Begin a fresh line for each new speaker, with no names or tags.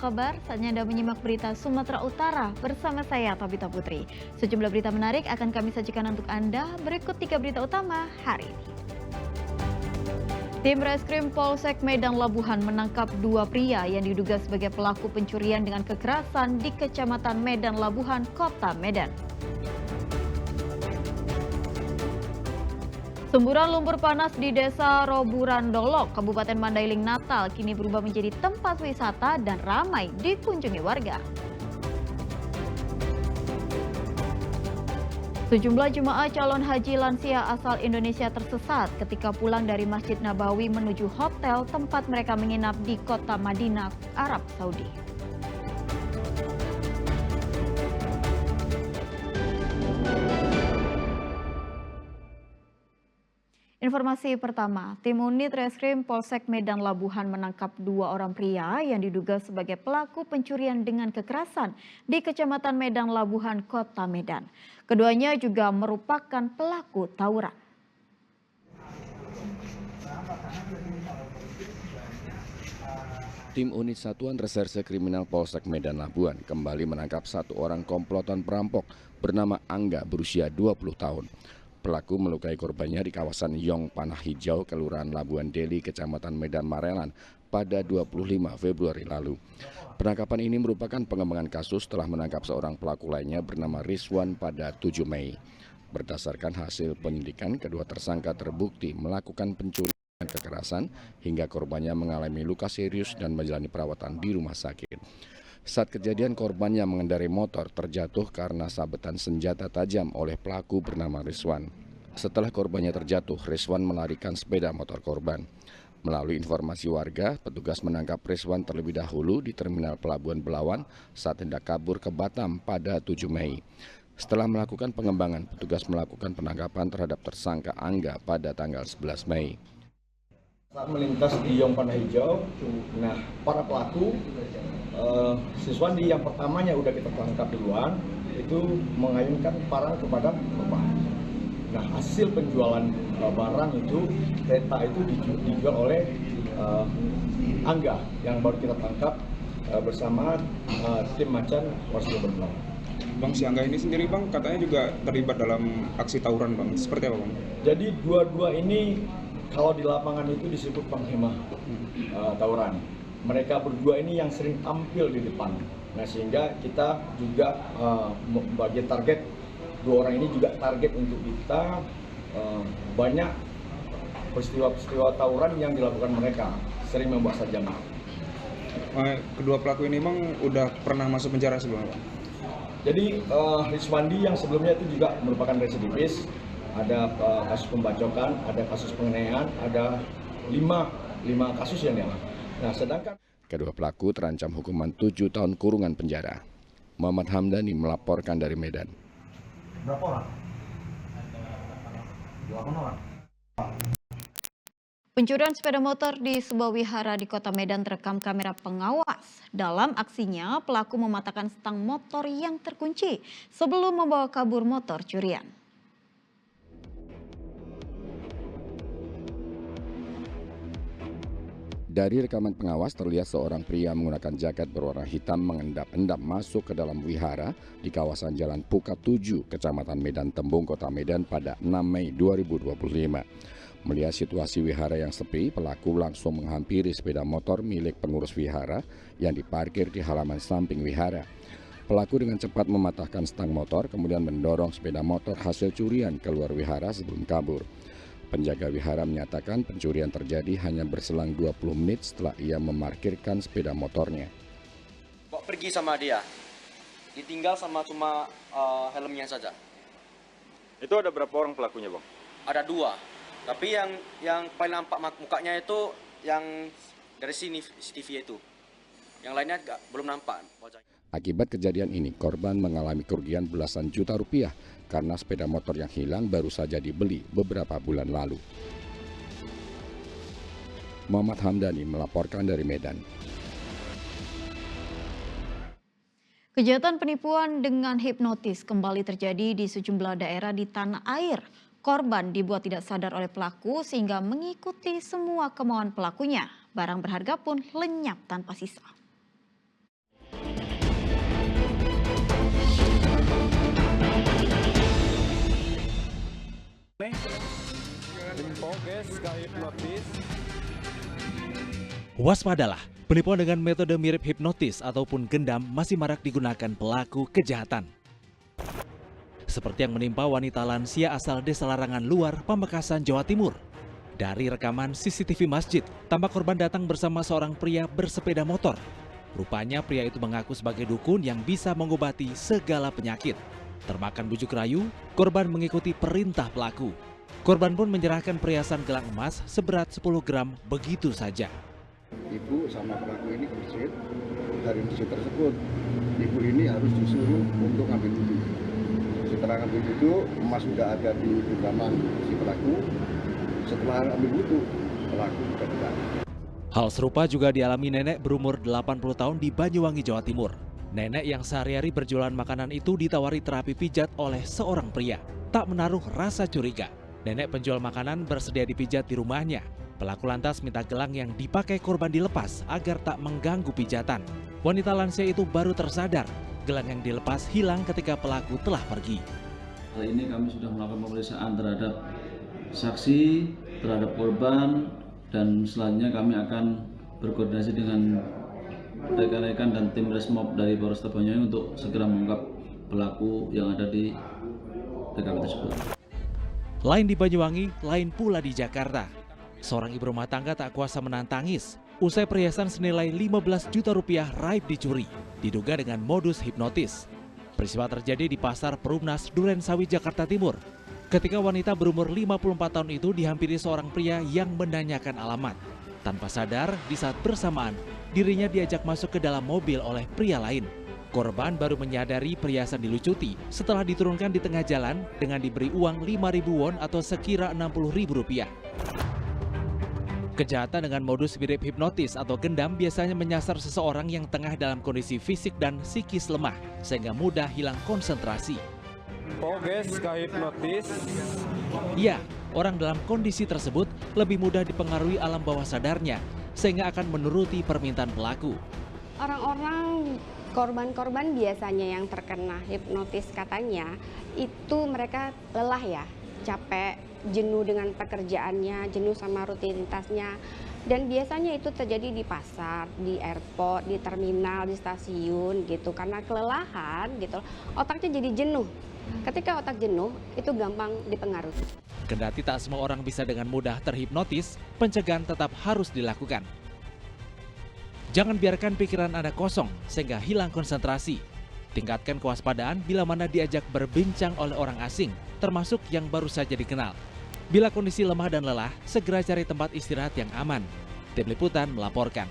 kabar? Saatnya Anda menyimak berita Sumatera Utara bersama saya Tabita Putri. Sejumlah berita menarik akan kami sajikan untuk Anda. Berikut 3 berita utama hari ini. Tim Reskrim Polsek Medan Labuhan menangkap 2 pria yang diduga sebagai pelaku pencurian dengan kekerasan di Kecamatan Medan Labuhan, Kota Medan. Semburan lumpur panas di Desa Roburan Dolok, Kabupaten Mandailing, Natal kini berubah menjadi tempat wisata dan ramai dikunjungi warga. Sejumlah jemaah calon haji lansia asal Indonesia tersesat ketika pulang dari Masjid Nabawi menuju hotel tempat mereka menginap di kota Madinah, Arab Saudi. Informasi pertama, tim unit Reskrim Polsek Medan Labuhan menangkap 2 orang pria yang diduga sebagai pelaku pencurian dengan kekerasan di Kecamatan Medan Labuhan, Kota Medan. Keduanya juga merupakan pelaku tawuran.
Tim unit Satuan Reserse Kriminal Polsek Medan Labuhan kembali menangkap 1 orang komplotan perampok bernama Angga berusia 20 tahun. Pelaku melukai korbannya di kawasan Yong Panah Hijau, Kelurahan Labuan Deli, Kecamatan Medan Marelan pada 25 Februari lalu. Penangkapan ini merupakan pengembangan kasus setelah menangkap seorang pelaku lainnya bernama Rizwan pada 7 Mei. Berdasarkan hasil penyidikan, kedua tersangka terbukti melakukan pencurian dan kekerasan hingga korbannya mengalami luka serius dan menjalani perawatan di rumah sakit. Saat kejadian, korban yang mengendarai motor terjatuh karena sabetan senjata tajam oleh pelaku bernama Rizwan. Setelah korbannya terjatuh, Rizwan melarikan sepeda motor korban. Melalui informasi warga, petugas menangkap Rizwan terlebih dahulu di Terminal Pelabuhan Belawan saat hendak kabur ke Batam pada 7 Mei. Setelah melakukan pengembangan, petugas melakukan penangkapan terhadap tersangka Angga pada tanggal 11 Mei.
Saat melintas di Yong Panah Hijau, para pelaku Siswandi yang pertamanya udah kita tangkap duluan, itu mengayunkan barang kepada korban. Nah, hasil penjualan barang itu, kereta itu dijual oleh Angga yang baru kita tangkap bersama tim Macan Polres Belawan.
Bang, si Angga ini sendiri Bang katanya juga terlibat dalam aksi tawuran Bang. Seperti apa Bang?
Jadi dua-dua ini kalau di lapangan itu disebut penghemah tawuran. Mereka berdua ini yang sering tampil di depan. Nah, sehingga kita juga bagi target 2 orang ini juga target untuk kita banyak peristiwa-peristiwa tawuran yang dilakukan mereka, sering membawa senjata.
Kedua pelaku ini Bang udah pernah masuk penjara sebelumnya Bang?
Jadi Rizwandi yang sebelumnya itu juga merupakan residivis, ada kasus pembacokan, ada kasus penganiayaan, ada 5 kasus yang dialami. Nah, sedangkan
kedua pelaku terancam hukuman 7 tahun kurungan penjara. Muhammad Hamdani melaporkan dari Medan.
berapa orang? 8 orang.
Pencurian sepeda motor di sebuah wihara di Kota Medan terekam kamera pengawas. Dalam aksinya, pelaku mematahkan stang motor yang terkunci sebelum membawa kabur motor curian.
Dari rekaman pengawas terlihat seorang pria menggunakan jaket berwarna hitam mengendap-endap masuk ke dalam wihara di kawasan Jalan Pukat 7, Kecamatan Medan Tembung, Kota Medan pada 6 Mei 2025. Melihat situasi wihara yang sepi, pelaku langsung menghampiri sepeda motor milik pengurus wihara yang diparkir di halaman samping wihara. Pelaku dengan cepat mematahkan stang motor, kemudian mendorong sepeda motor hasil curian keluar wihara sebelum kabur. Penjaga wihara menyatakan pencurian terjadi hanya berselang 20 menit setelah ia memarkirkan sepeda motornya.
Bawa pergi sama dia, ditinggal sama cuma helmnya saja.
Itu ada berapa orang pelakunya Bang?
Ada 2, tapi yang paling nampak mukanya itu yang dari sini CCTV itu. Yang lainnya belum nampak wajahnya.
Akibat kejadian ini, korban mengalami kerugian belasan juta rupiah karena sepeda motor yang hilang baru saja dibeli beberapa bulan lalu. Muhammad Hamdani melaporkan dari Medan.
Kejahatan penipuan dengan hipnotis kembali terjadi di sejumlah daerah di tanah air. Korban dibuat tidak sadar oleh pelaku sehingga mengikuti semua kemauan pelakunya. Barang berharga pun lenyap tanpa sisa.
Waspadalah, penipuan dengan metode mirip hipnotis ataupun gendam masih marak digunakan pelaku kejahatan. Seperti yang menimpa wanita lansia asal Desa Larangan Luar, Pamekasan, Jawa Timur. Dari rekaman CCTV masjid, tampak korban datang bersama seorang pria bersepeda motor. Rupanya pria itu mengaku sebagai dukun yang bisa mengobati segala penyakit. Termakan bujuk rayu, korban mengikuti perintah pelaku. Korban pun menyerahkan perhiasan gelang emas seberat 10 gram begitu saja.
Ibu sama pelaku ini ke masjid. Dari masjid tersebut, ibu ini harus disuruh untuk ngambil wudhu. Setelah ngambil wudhu, emas sudah ada di genggaman si pelaku. Setelah ngambil wudhu, pelaku sudah hilang.
Hal serupa juga dialami nenek berumur 80 tahun di Banyuwangi, Jawa Timur. Nenek yang sehari-hari berjualan makanan itu ditawari terapi pijat oleh seorang pria. Tak menaruh rasa curiga, nenek penjual makanan bersedia dipijat di rumahnya. Pelaku lantas minta gelang yang dipakai korban dilepas agar tak mengganggu pijatan. Wanita lansia itu baru tersadar, gelang yang dilepas hilang ketika pelaku telah pergi.
Kali ini kami sudah melakukan pemeriksaan terhadap saksi, terhadap korban, dan selanjutnya kami akan berkoordinasi dengan rekan-rekan dan tim Resmob dari Polresta Banyuwangi untuk segera mengungkap pelaku yang ada di TKP tersebut.
Lain di Banyuwangi, lain pula di Jakarta. Seorang ibu rumah tangga tak kuasa menahan tangis usai perhiasan senilai 15 juta rupiah raib dicuri, diduga dengan modus hipnotis. Peristiwa terjadi di Pasar Perumnas Durensawi, Jakarta Timur. Ketika wanita berumur 54 tahun itu dihampiri seorang pria yang menanyakan alamat. Tanpa sadar, di saat bersamaan, dirinya diajak masuk ke dalam mobil oleh pria lain. Korban baru menyadari perhiasan dilucuti setelah diturunkan di tengah jalan dengan diberi uang 5.000 won atau sekira 60.000 rupiah. Kejahatan dengan modus mirip hipnotis atau gendam biasanya menyasar seseorang yang tengah dalam kondisi fisik dan psikis lemah, sehingga mudah hilang konsentrasi.
Oh guys, hipnotis.
Ya, orang dalam kondisi tersebut lebih mudah dipengaruhi alam bawah sadarnya, sehingga akan menuruti permintaan pelaku.
Orang-orang korban-korban biasanya yang terkena hipnotis katanya, itu mereka lelah ya, capek, jenuh dengan pekerjaannya, jenuh sama rutinitasnya. Dan biasanya itu terjadi di pasar, di airport, di terminal, di stasiun gitu. Karena kelelahan gitu, otaknya jadi jenuh. Ketika otak jenuh, itu gampang dipengaruhi.
Kendati tak semua orang bisa dengan mudah terhipnotis, pencegahan tetap harus dilakukan. Jangan biarkan pikiran Anda kosong sehingga hilang konsentrasi. Tingkatkan kewaspadaan bila mana diajak berbincang oleh orang asing, termasuk yang baru saja dikenal. Bila kondisi lemah dan lelah, segera cari tempat istirahat yang aman. Tim Liputan melaporkan.